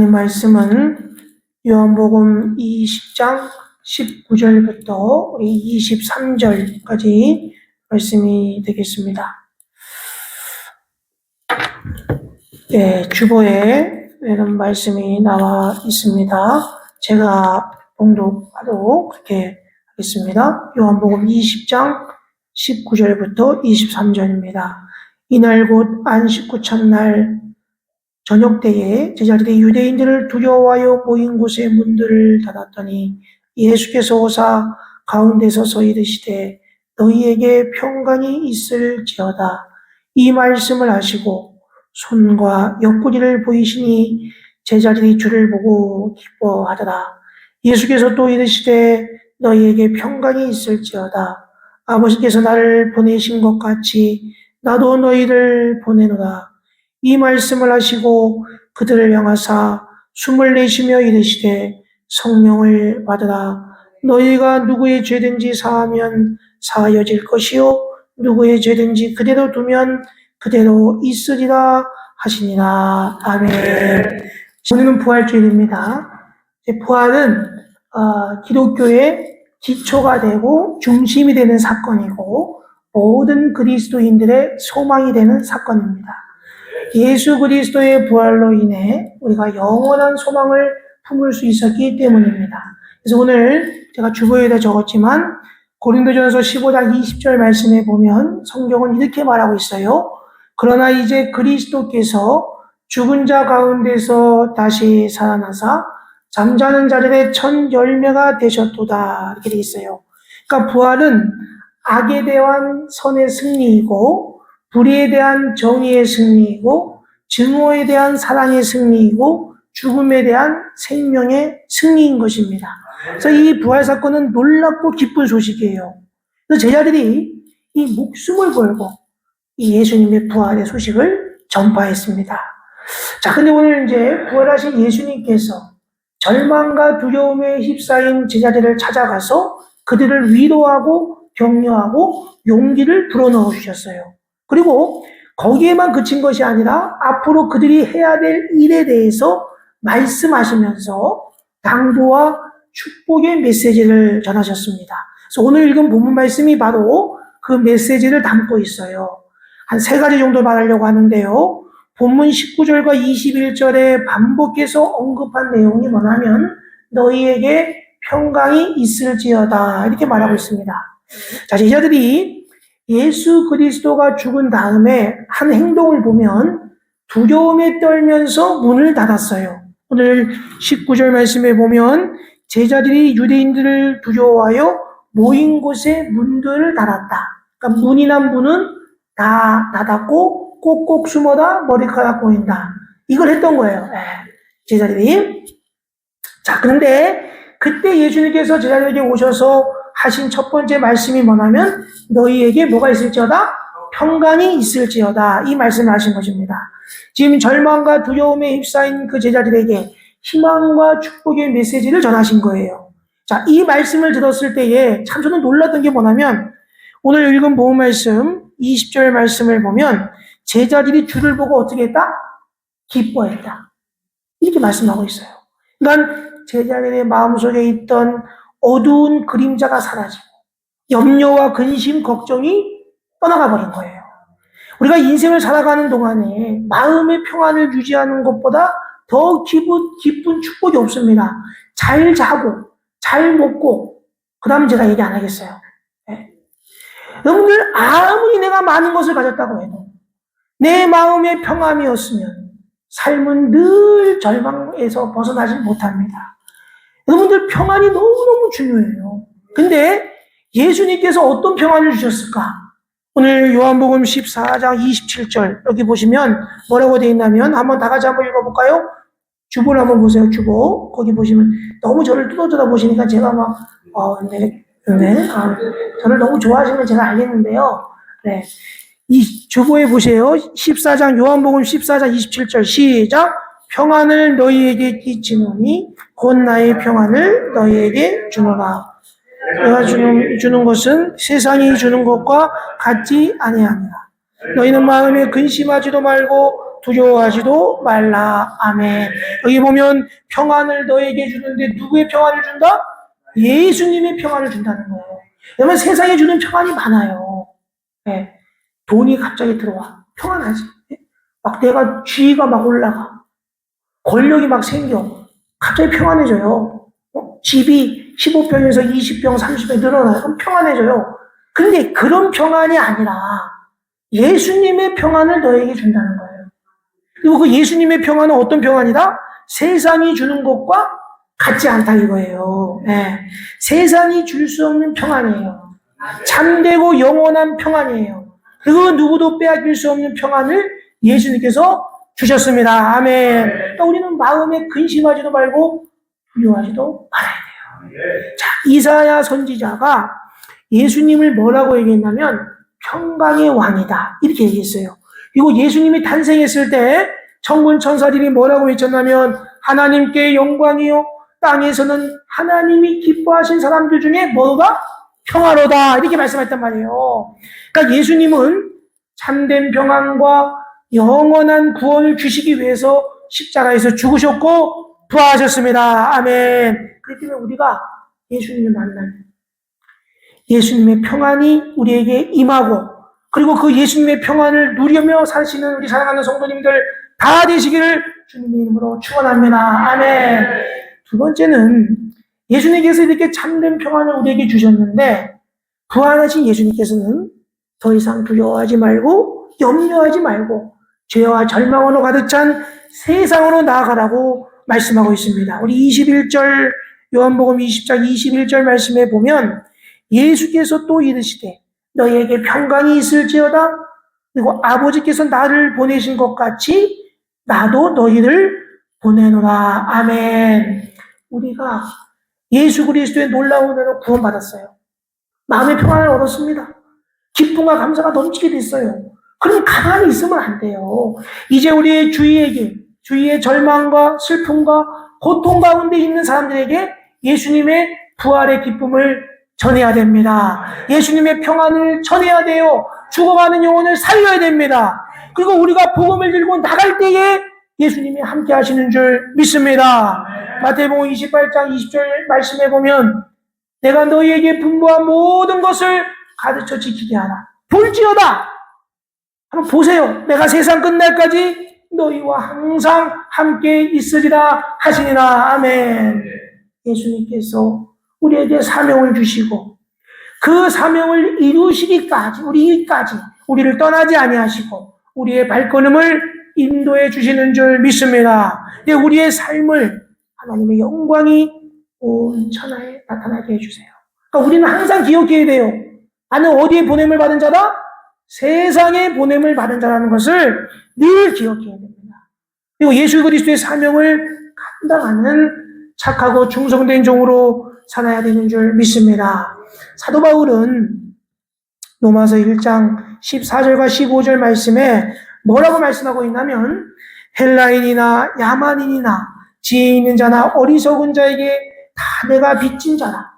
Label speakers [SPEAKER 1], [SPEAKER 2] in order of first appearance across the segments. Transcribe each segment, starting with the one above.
[SPEAKER 1] 하나님 말씀은 요한복음 20장 19절부터 우리 23절까지 말씀이 되겠습니다. 주보에 이런 말씀이 나와 있습니다. 제가 봉독하도록 그렇게 하겠습니다. 요한복음 20장 19절부터 23절입니다. 이날 곧 안식 후 첫날 저녁 때에 제자들이 유대인들을 두려워하여 모인 곳에 문들을 닫았더니 예수께서 오사 가운데 서서 이르시되 너희에게 평강이 있을지어다. 이 말씀을 하시고 손과 옆구리를 보이시니 제자들이 주를 보고 기뻐하더라. 예수께서 또 이르시되 너희에게 평강이 있을지어다. 아버지께서 나를 보내신 것 같이 나도 너희를 보내노라. 이 말씀을 하시고 그들을 향하사 숨을 내쉬며 이르시되 성령을 받으라. 너희가 누구의 죄든지 사하면 사하여질 것이요 누구의 죄든지 그대로 두면 그대로 있으리라 하시니라. 아멘. 오늘은 부활주일입니다. 부활은 기독교의 기초가 되고 중심이 되는 사건이고 모든 그리스도인들의 소망이 되는 사건입니다. 예수 그리스도의 부활로 인해 우리가 영원한 소망을 품을 수 있었기 때문입니다. 그래서 오늘 제가 주보에다 적었지만 고린도전서 15장 20절 말씀에 보면 성경은 이렇게 말하고 있어요. 그러나 이제 그리스도께서 죽은 자 가운데서 다시 살아나사 잠자는 자들의 첫 열매가 되셨도다. 이렇게 되어 있어요. 그러니까 부활은 악에 대한 선의 승리이고 불의에 대한 정의의 승리이고 증오에 대한 사랑의 승리이고 죽음에 대한 생명의 승리인 것입니다. 그래서 이 부활 사건은 놀랍고 기쁜 소식이에요. 그래서 제자들이 이 목숨을 걸고 이 예수님의 부활의 소식을 전파했습니다. 자, 근데 오늘 이제 부활하신 예수님께서 절망과 두려움에 휩싸인 제자들을 찾아가서 그들을 위로하고 격려하고 용기를 불어넣어 주셨어요. 그리고 거기에만 그친 것이 아니라 앞으로 그들이 해야 될 일에 대해서 말씀하시면서 당부와 축복의 메시지를 전하셨습니다. 그래서 오늘 읽은 본문 말씀이 바로 그 메시지를 담고 있어요. 한 3가지 정도 말하려고 하는데요. 본문 19절과 21절에 반복해서 언급한 내용이 뭐냐면 너희에게 평강이 있을지어다 이렇게 말하고 있습니다. 자, 제자들이 예수 그리스도가 죽은 다음에 한 행동을 보면 두려움에 떨면서 문을 닫았어요. 오늘 19절 말씀에 보면 제자들이 유대인들을 두려워하여 모인 곳에 문들을 닫았다. 그러니까 문이나 문은 다 닫았고 꼭꼭 숨어다 머리카락 보인다. 이걸 했던 거예요. 제자들이. 자, 그런데 그때 예수님께서 제자들에게 오셔서 하신 첫 번째 말씀이 뭐냐면 너희에게 뭐가 있을지어다? 평강이 있을지어다. 이 말씀을 하신 것입니다. 지금 절망과 두려움에 휩싸인 그 제자들에게 희망과 축복의 메시지를 전하신 거예요. 자, 이 말씀을 들었을 때에 참 저는 놀랐던 게 뭐냐면 오늘 읽은 본문 말씀 20절 말씀을 보면 제자들이 주를 보고 어떻게 했다? 기뻐했다. 이렇게 말씀하고 있어요. 그러니까 제자들의 마음속에 있던 어두운 그림자가 사라지고 염려와 근심, 걱정이 떠나가 버린 거예요. 우리가 인생을 살아가는 동안에 마음의 평안을 유지하는 것보다 더 기쁜 축복이 없습니다. 잘 자고 잘 먹고 그 다음 제가 얘기 안 하겠어요. 여러분들 아무리 내가 많은 것을 가졌다고 해도 내 마음의 평안이었으면 삶은 늘 절망에서 벗어나지 못합니다. 여러분들 평안이 너무너무 중요해요. 근데 예수님께서 어떤 평안을 주셨을까? 오늘 요한복음 14장 27절 여기 보시면 뭐라고 되어 있냐면 한번 다 같이 한번 읽어볼까요? 주보를 한번 보세요. 주보 거기 보시면 너무 저를 뜯어져다 보시니까 제가 막 저를 너무 좋아하시면 제가 알겠는데요. 네, 이 주보에 보세요. 14장 요한복음 14장 27절 시작. 평안을 너희에게 끼치노니 곧 나의 평안을 너희에게 주노라. 내가 주는 것은 세상이 주는 것과 같지 아니하니라. 너희는 마음에 근심하지도 말고 두려워하지도 말라. 아멘. 여기 보면 평안을 너에게 주는데 누구의 평안을 준다? 예수님의 평안을 준다는 거예요. 왜냐면 세상에 주는 평안이 많아요. 네. 돈이 갑자기 들어와. 평안하지. 막 내가 지위가 막 올라가. 권력이 막 생겨. 갑자기 평안해져요. 집이 15평에서 20평, 30평 늘어나요. 그럼 평안해져요. 근데 그런 평안이 아니라 예수님의 평안을 너에게 준다는 거예요. 그리고 그 예수님의 평안은 어떤 평안이다? 세상이 주는 것과 같지 않다 이거예요. 네. 세상이 줄 수 없는 평안이에요. 참되고 영원한 평안이에요. 그 누구도 빼앗길 수 없는 평안을 예수님께서 주셨습니다. 아멘. 그러니까 우리는 마음에 근심하지도 말고 두려워하지도 말아야 돼요. 자, 이사야 선지자가 예수님을 뭐라고 얘기했냐면 평강의 왕이다 이렇게 얘기했어요. 그리고 예수님이 탄생했을 때 천군 천사들이 뭐라고 외쳤냐면 하나님께 영광이요 땅에서는 하나님이 기뻐하신 사람들 중에 뭐가 평화로다 이렇게 말씀했단 말이에요. 그러니까 예수님은 참된 평안과 영원한 구원을 주시기 위해서 십자가에서 죽으셨고 부활하셨습니다. 아멘. 그렇기 때문에 우리가 예수님을 만나면 예수님의 평안이 우리에게 임하고 그리고 그 예수님의 평안을 누리며 사시는 우리 사랑하는 성도님들 다 되시기를 주님의 이름으로 축원합니다. 아멘. 두 번째는 예수님께서 이렇게 참된 평안을 우리에게 주셨는데 부활하신 예수님께서는 더 이상 두려워하지 말고 염려하지 말고 죄와 절망으로 가득 찬 세상으로 나아가라고 말씀하고 있습니다. 우리 21절 요한복음 20장 21절 말씀에 보면 예수께서 또 이르시되 너희에게 평강이 있을지어다 그리고 아버지께서 나를 보내신 것 같이 나도 너희를 보내노라. 아멘. 우리가 예수 그리스도의 놀라운 은혜로 구원받았어요. 마음의 평안을 얻었습니다. 기쁨과 감사가 넘치게 됐어요. 그럼 가만히 있으면 안 돼요. 이제 우리의 주위의 절망과 슬픔과 고통 가운데 있는 사람들에게 예수님의 부활의 기쁨을 전해야 됩니다. 예수님의 평안을 전해야 돼요. 죽어가는 영혼을 살려야 됩니다. 그리고 우리가 복음을 들고 나갈 때에 예수님이 함께 하시는 줄 믿습니다. 마태복음 28장 20절 말씀에 보면 내가 너희에게 분부한 모든 것을 가르쳐 지키게 하라. 볼지어다. 한번 보세요. 내가 세상 끝날까지 너희와 항상 함께 있으리라 하시니라. 아멘. 예수님께서 우리에게 사명을 주시고 그 사명을 이루시기까지 우리를 떠나지 아니하시고 우리의 발걸음을 인도해 주시는 줄 믿습니다. 근데 우리의 삶을 하나님의 영광이 온 천하에 나타나게 해주세요. 그러니까 우리는 항상 기억해야 돼요. 나는 어디에 보냄을 받은 자다? 세상에 보냄을 받은 자라는 것을 늘 기억해야 됩니다. 그리고 예수 그리스도의 사명을 감당하는 착하고 충성된 종으로 살아야 되는 줄 믿습니다. 사도 바울은 로마서 1장 14절과 15절 말씀에 뭐라고 말씀하고 있냐면 헬라인이나 야만인이나 지혜 있는 자나 어리석은 자에게 다 내가 빚진 자라.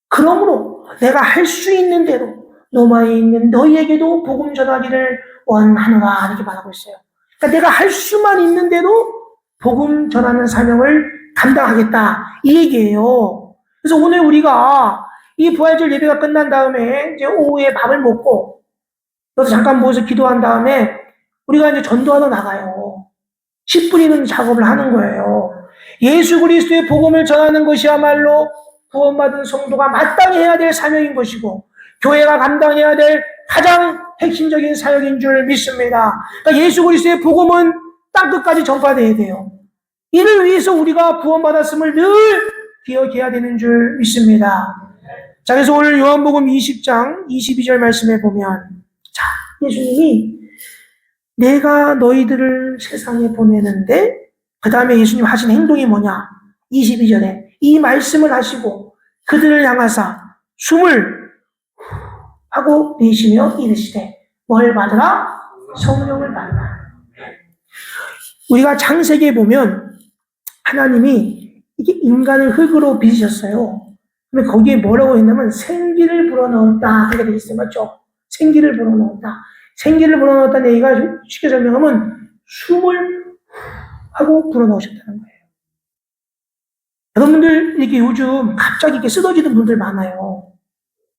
[SPEAKER 1] 그러므로 내가 할 수 있는 대로 로마에 있는 너희에게도 복음 전하기를 원하노라 이렇게 말하고 있어요. 그러니까 내가 할 수만 있는 대로 복음 전하는 사명을 감당하겠다 이 얘기예요. 그래서 오늘 우리가 이 부활절 예배가 끝난 다음에 이제 오후에 밥을 먹고 여기서 잠깐 모여서 기도한 다음에 우리가 이제 전도하러 나가요. 씨 뿌리는 작업을 하는 거예요. 예수 그리스도의 복음을 전하는 것이야말로 구원받은 성도가 마땅히 해야 될 사명인 것이고 교회가 감당해야 될 가장 핵심적인 사역인 줄 믿습니다. 그러니까 예수 그리스도의 복음은 땅끝까지 전파돼야 돼요. 이를 위해서 우리가 구원받았음을 늘 기억해야 되는 줄 믿습니다. 자, 그래서 오늘 요한복음 20장 22절 말씀에 보면 자, 예수님이 내가 너희들을 세상에 보내는데 그 다음에 예수님 하신 행동이 뭐냐? 22절에 이 말씀을 하시고 그들을 향하사 숨을 하고 내쉬며 이르시되 뭘 받으라? 성령을 받으라. 우리가 창세기에 보면 하나님이 이게 인간을 흙으로 빚으셨어요. 근데 거기에 뭐라고 했냐면 생기를 불어넣었다 하게 되어 있어요. 맞죠? 생기를 불어넣었다. 생기를 불어넣었다는 얘기가 쉽게 설명하면 숨을 하고 불어넣으셨다는 거예요. 여러분들 이렇게 요즘 갑자기 이렇게 쓰러지는 분들 많아요.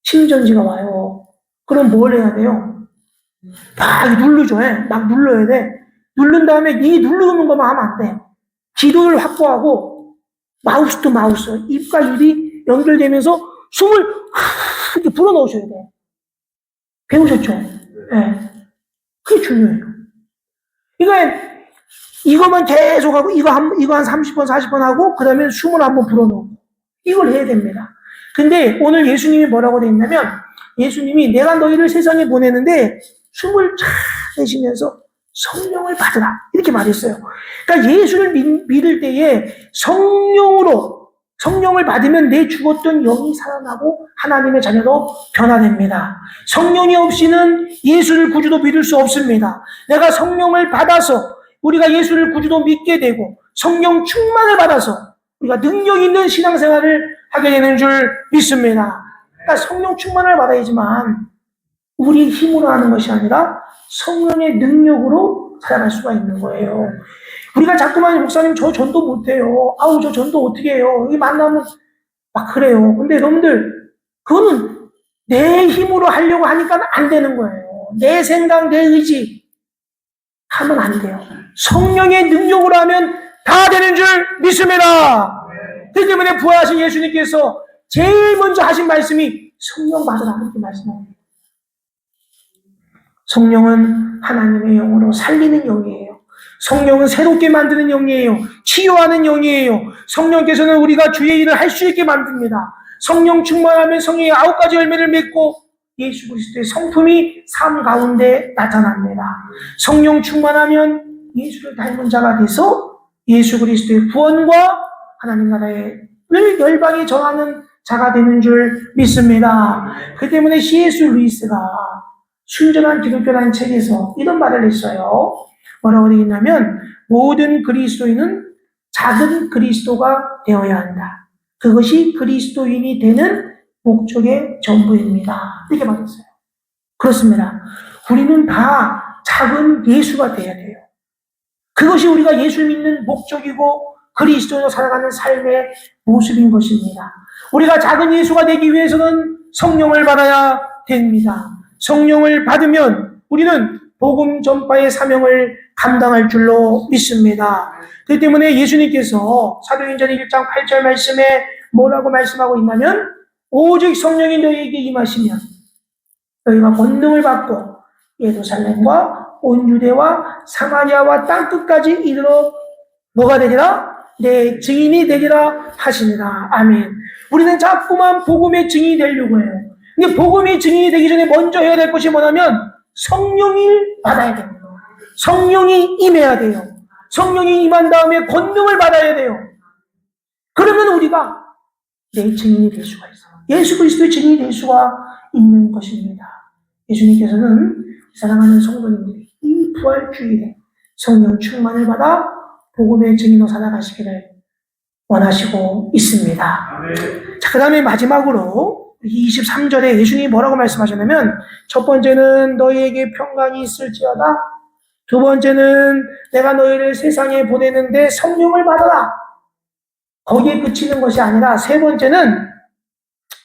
[SPEAKER 1] 심전지가 와요. 그럼 뭘 해야 돼요? 막 누르죠. 막 눌러야 돼. 누른 다음에 이 누르는 것만 하면 안 돼. 기도를 확보하고 마우스 또 마우스, 입과 입이 연결되면서 숨을 이렇게 불어넣으셔야 돼. 배우셨죠? 네. 그게 중요해요. 그러니까 이것만 계속 하고 이거 한 30번, 40번 하고 그 다음에 숨을 한번 불어넣고 이걸 해야 됩니다. 근데 오늘 예수님이 뭐라고 되어 있냐면 예수님이 내가 너희를 세상에 보내는데 숨을 잘 내쉬면서 성령을 받으라 이렇게 말했어요. 그러니까 예수를 믿을 때에 성령을 받으면 내 죽었던 영이 살아나고 하나님의 자녀로 변화됩니다. 성령이 없이는 예수를 구주로 믿을 수 없습니다. 내가 성령을 받아서 우리가 예수를 구주로 믿게 되고 성령 충만을 받아서 우리가 능력 있는 신앙생활을 하게 되는 줄 믿습니다. 그러니까 성령 충만을 받아야지만 우리 힘으로 하는 것이 아니라 성령의 능력으로 살아갈 수가 있는 거예요. 우리가 자꾸만 목사님 저 전도 못해요. 아우 저 전도 어떻게 해요. 여기 만나면 막 그래요. 근데 여러분들 그거는 내 힘으로 하려고 하니까 안 되는 거예요. 내 생각, 내 의지 하면 안 돼요. 성령의 능력으로 하면 다 되는 줄 믿습니다. 그렇기 때문에 부활하신 예수님께서 제일 먼저 하신 말씀이 성령 받으라 이렇게 말씀합니다. 성령은 하나님의 영으로 살리는 영이에요. 성령은 새롭게 만드는 영이에요. 치유하는 영이에요. 성령께서는 우리가 주의 일을 할 수 있게 만듭니다. 성령 충만하면 성령의 9가지 열매를 맺고 예수 그리스도의 성품이 삶 가운데 나타납니다. 성령 충만하면 예수를 닮은 자가 돼서 예수 그리스도의 구원과 하나님 나라의 열방에 전하는 자가 되는 줄 믿습니다. 그 때문에 C.S. 루이스가 순전한 기독교라는 책에서 이런 말을 했어요. 뭐라고 되어 있냐면 모든 그리스도인은 작은 그리스도가 되어야 한다. 그것이 그리스도인이 되는 목적의 전부입니다. 이렇게 말했어요. 그렇습니다. 우리는 다 작은 예수가 되어야 돼요. 그것이 우리가 예수 믿는 목적이고 그리스도로 살아가는 삶의 모습인 것입니다. 우리가 작은 예수가 되기 위해서는 성령을 받아야 됩니다. 성령을 받으면 우리는 복음 전파의 사명을 감당할 줄로 믿습니다. 그렇기 때문에 예수님께서 사도행전 1장 8절 말씀에 뭐라고 말씀하고 있냐면 오직 성령이 너희에게 임하시면 너희가 권능을 받고 예루살렘과 온 유대와 사마리아와 땅끝까지 이르러 뭐가 되리라? 내 증인이 되리라 하시니라. 아멘. 우리는 자꾸만 복음의 증인이 되려고 해요. 근데 복음의 증인이 되기 전에 먼저 해야 될 것이 뭐냐면 성령을 받아야 됩니다. 성령이 임해야 돼요. 성령이 임한 다음에 권능을 받아야 돼요. 그러면 우리가 내 증인이 될 수가 있어요. 예수 그리스도의 증인이 될 수가 있는 것입니다. 예수님께서는 사랑하는 성도님들이 이 부활주일에 성령 충만을 받아 복음의 증인으로 살아가시기를 원하시고 있습니다. 자, 그 다음에 마지막으로 23절에 예수님이 뭐라고 말씀하셨냐면 첫 번째는 너희에게 평강이 있을지어다. 두 번째는 내가 너희를 세상에 보내는데 성령을 받아라. 거기에 그치는 것이 아니라 세 번째는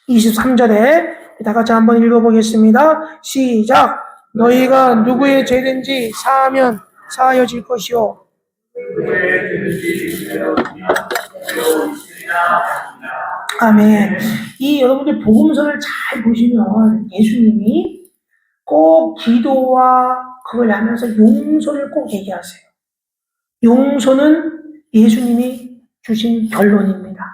[SPEAKER 1] 23절에 다 같이 한번 읽어보겠습니다. 시작. 너희가 누구의 죄든지 사하면 사하여질 것이요. 아멘. 이 여러분들 복음서를 잘 보시면 예수님이 꼭 기도와 그걸 하면서 용서를 꼭 얘기하세요. 용서는 예수님이 주신 결론입니다.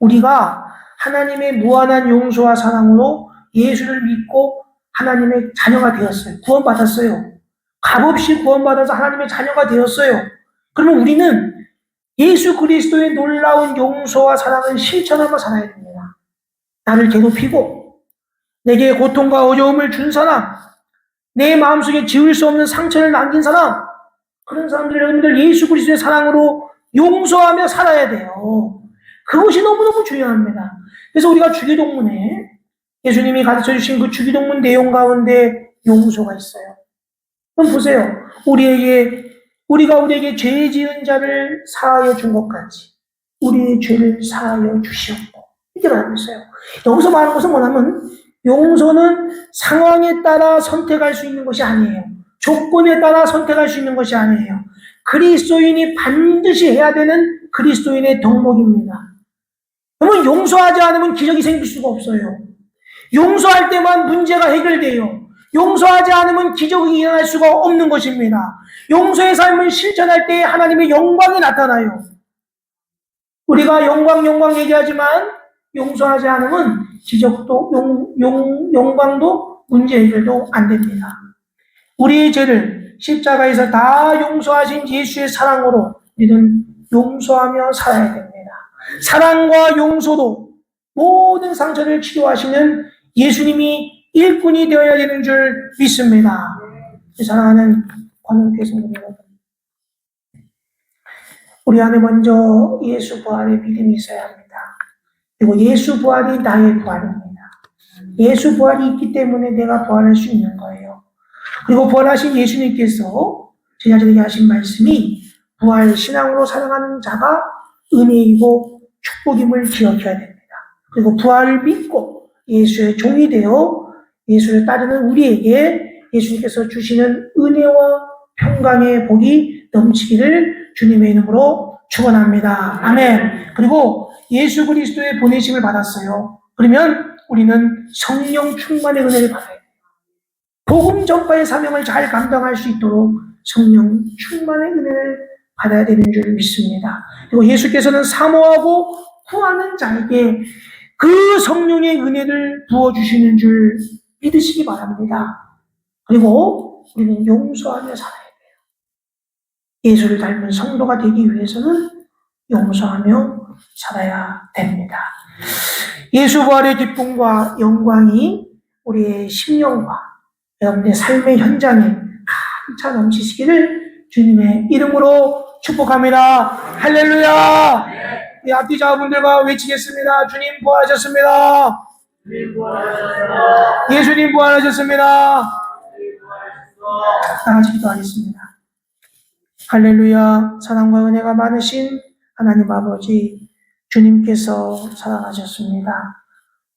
[SPEAKER 1] 우리가 하나님의 무한한 용서와 사랑으로 예수를 믿고 하나님의 자녀가 되었어요. 구원받았어요. 값없이 구원받아서 하나님의 자녀가 되었어요. 그러면 우리는 예수 그리스도의 놀라운 용서와 사랑을 실천하며 살아야 됩니다. 나를 괴롭히고 내게 고통과 어려움을 준 사람, 내 마음속에 지울 수 없는 상처를 남긴 사람, 그런 사람들 여러분들 예수 그리스도의 사랑으로 용서하며 살아야 돼요. 그것이 너무너무 중요합니다. 그래서 우리가 주기도문에 예수님이 가르쳐 주신 그 주기도문 내용 가운데 용서가 있어요. 그럼 보세요. 우리가 우리에게 죄 지은 자를 사하여 준 것 같이 우리의 죄를 사하여 주시옵고 이렇게 말하고 있어요. 여기서 말하는 것은 뭐냐면 용서는 상황에 따라 선택할 수 있는 것이 아니에요. 조건에 따라 선택할 수 있는 것이 아니에요. 그리스도인이 반드시 해야 되는 그리스도인의 덕목입니다. 그러면 용서하지 않으면 기적이 생길 수가 없어요. 용서할 때만 문제가 해결돼요. 용서하지 않으면 기적이 일어날 수가 없는 것입니다. 용서의 삶을 실천할 때 하나님의 영광이 나타나요. 우리가 영광 얘기하지만 용서하지 않으면 기적도 영광도 문제 해결도 안 됩니다. 우리의 죄를 십자가에서 다 용서하신 예수의 사랑으로 우리는 용서하며 살아야 됩니다. 사랑과 용서도 모든 상처를 치료하시는 예수님이 일꾼이 되어야 되는 줄 믿습니다. 사랑하는 관용교회 성도 여러분, 우리 안에 먼저 예수 부활의 믿음이 있어야 합니다. 그리고 예수 부활이 나의 부활입니다. 예수 부활이 있기 때문에 내가 부활할 수 있는 거예요. 그리고 부활하신 예수님께서 제자들에게 하신 말씀이 부활 신앙으로 살아가는 자가 은혜이고 축복임을 기억해야 됩니다. 그리고 부활을 믿고 예수의 종이 되어 예수를 따르는 우리에게 예수님께서 주시는 은혜와 평강의 복이 넘치기를 주님의 이름으로 축원합니다. 아멘. 그리고 예수 그리스도의 보내심을 받았어요. 그러면 우리는 성령 충만의 은혜를 받아야 돼요. 복음 전파의 사명을 잘 감당할 수 있도록 성령 충만의 은혜를 받아야 되는 줄 믿습니다. 그리고 예수께서는 사모하고 구하는 자에게 그 성령의 은혜를 부어주시는 줄 믿으시기 바랍니다. 그리고 우리는 용서하며 살아야 돼요. 예수를 닮은 성도가 되기 위해서는 용서하며 살아야 됩니다. 예수 부활의 기쁨과 영광이 우리의 심령과 여러분의 삶의 현장에 가득 넘치시기를 주님의 이름으로 축복합니다. 할렐루야! 우리 앞뒤 자분들과 외치겠습니다. 주님 부활하셨습니다. 예수님 부활하셨습니다. 다 같이 기도하겠습니다. 할렐루야. 사랑과 은혜가 많으신 하나님 아버지, 주님께서 살아나셨습니다.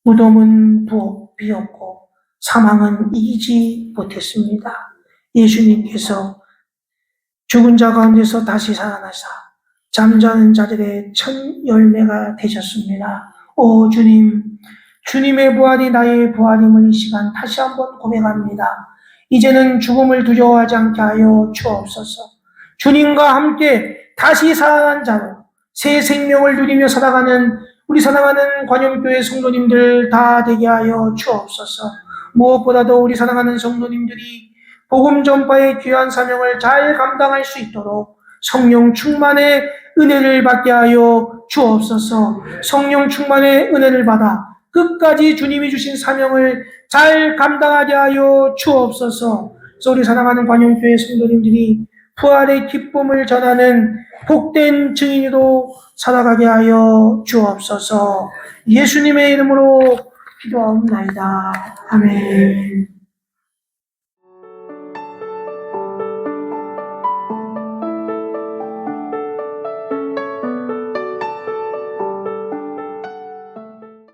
[SPEAKER 1] 무덤은 비었고 사망은 이기지 못했습니다. 예수님께서 죽은 자 가운데서 다시 살아나사 잠자는 자들의 첫 열매가 되셨습니다. 오 주님, 주님의 부활이 나의 부활임을 이 시간 다시 한번 고백합니다. 이제는 죽음을 두려워하지 않게 하여 주옵소서. 주님과 함께 다시 살아난 자로 새 생명을 누리며 살아가는 우리 사랑하는 관용교회 성도님들 다 되게 하여 주옵소서. 무엇보다도 우리 사랑하는 성도님들이 복음 전파의 귀한 사명을 잘 감당할 수 있도록 성령 충만의 은혜를 받게 하여 주옵소서. 성령 충만의 은혜를 받아 끝까지 주님이 주신 사명을 잘 감당하게 하여 주옵소서. 그래서 우리 사랑하는 관용교회 성도님들이 부활의 기쁨을 전하는 복된 증인으로 살아가게 하여 주옵소서. 예수님의 이름으로 기도하옵나이다. 아멘.